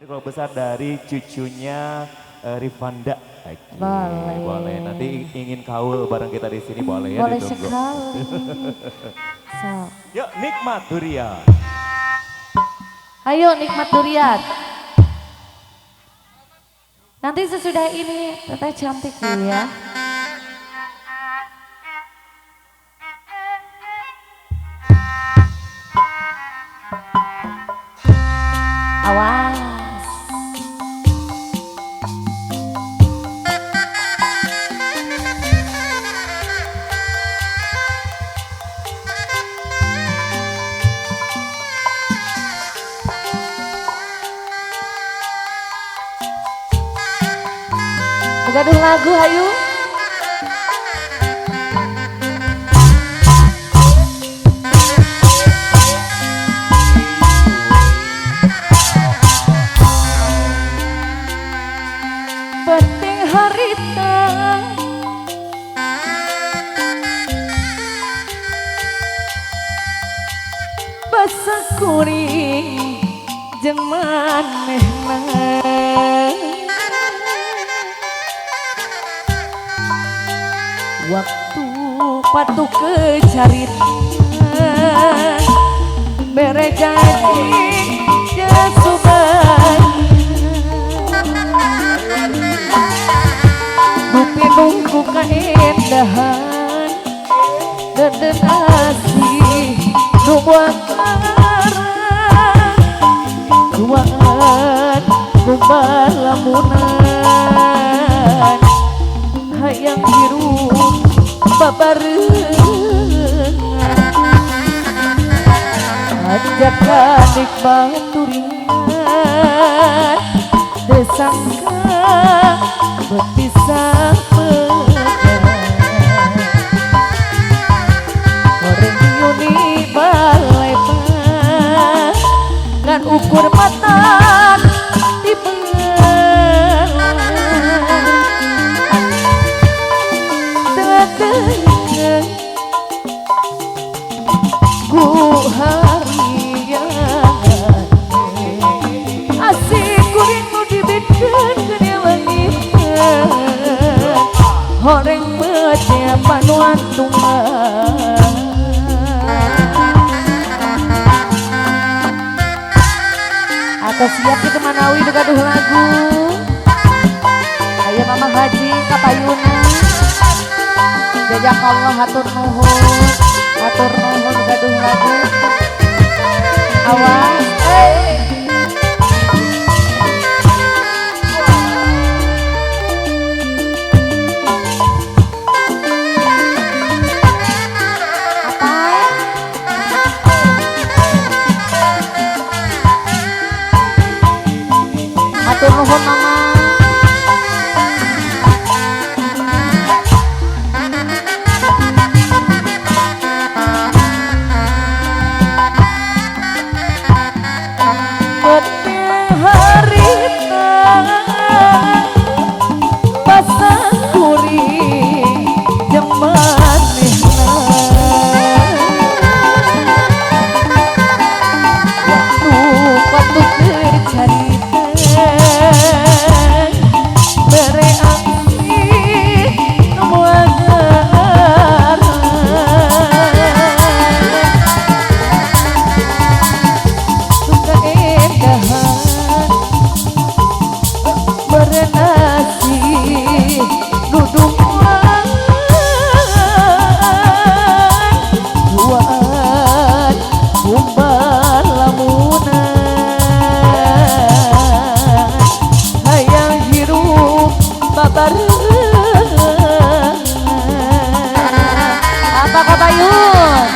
Keluarga besar dari cucunya Rifanda. Boleh. Boleh. Nanti ingin kaul bareng kita di sini boleh ya Boleh ditunggu. sekali. So. Yuk nikmat durian. Ayo nikmat durian. Nanti sesudah ini teteh cantik dulu ya. Awas. Gaduh lagu hayu. Penting harita basa kuring jeung manehna. Waktu patuh ke carita bere janji jasuban Bupi nunggu kaendahan deden asih nu buat duaan gumbal lamunan hayang hirup babarengan ajakan nikmat durian desangka berpisah pegang goreng yuni balai ngan ukur mata di ku harian asik kuring nu dibitkeun ke langit horeng mece panuan tunggal atau siap kita manawi nu gaduh lagu ayo mama haji kapayuna jazakallah hatur nuhun gaduh lagu awas hatur nuhun mama. Apa kata Yun?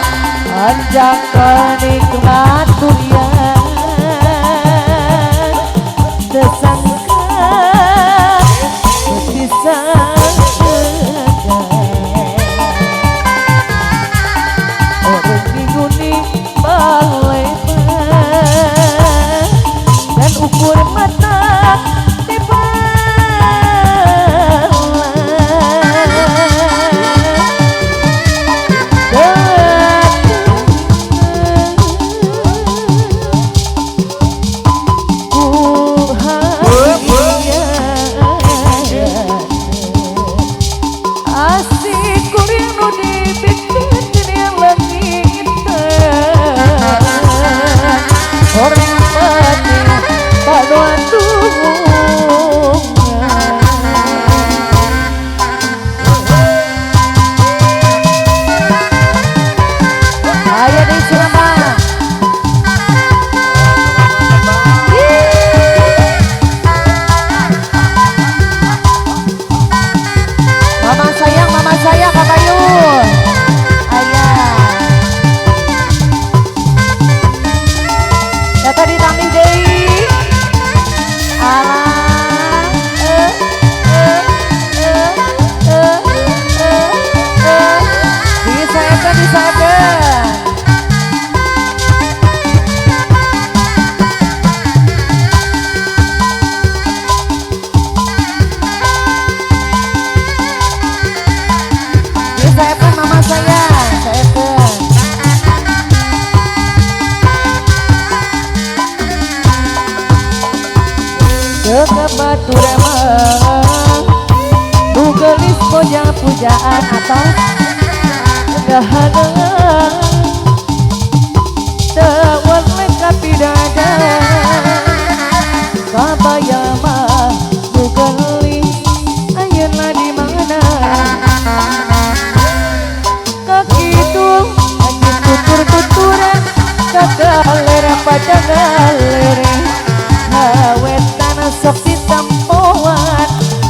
Anjak nikmat durian desangka berpisah orang nguni balai dan ukur mata ke baturemang tugelis poja pujaan atas dahadeung teueun leka pidada kabayama tugelis ayeuna di mana kakitu anjing tutur-tuturan kagalera pada galere hawetan sok ditampoan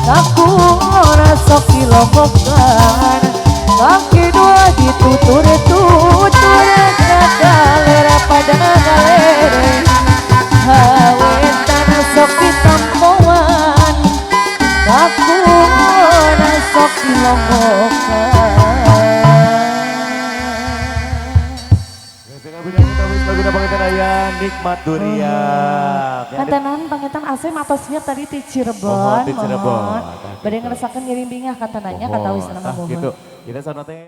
aku ora sok dilombokan kaki dua ditutur-tutur kagalera pada galere hawetan sok ditampoan aku ora sok dilombokan. Nikmat durian. Kantenan pangetan asli matosnya tadi di Cirebon. Di Cirebon. Bade ngerasakan nyiring bingah kantenannya kata wisna mah gitu. Kita sana teh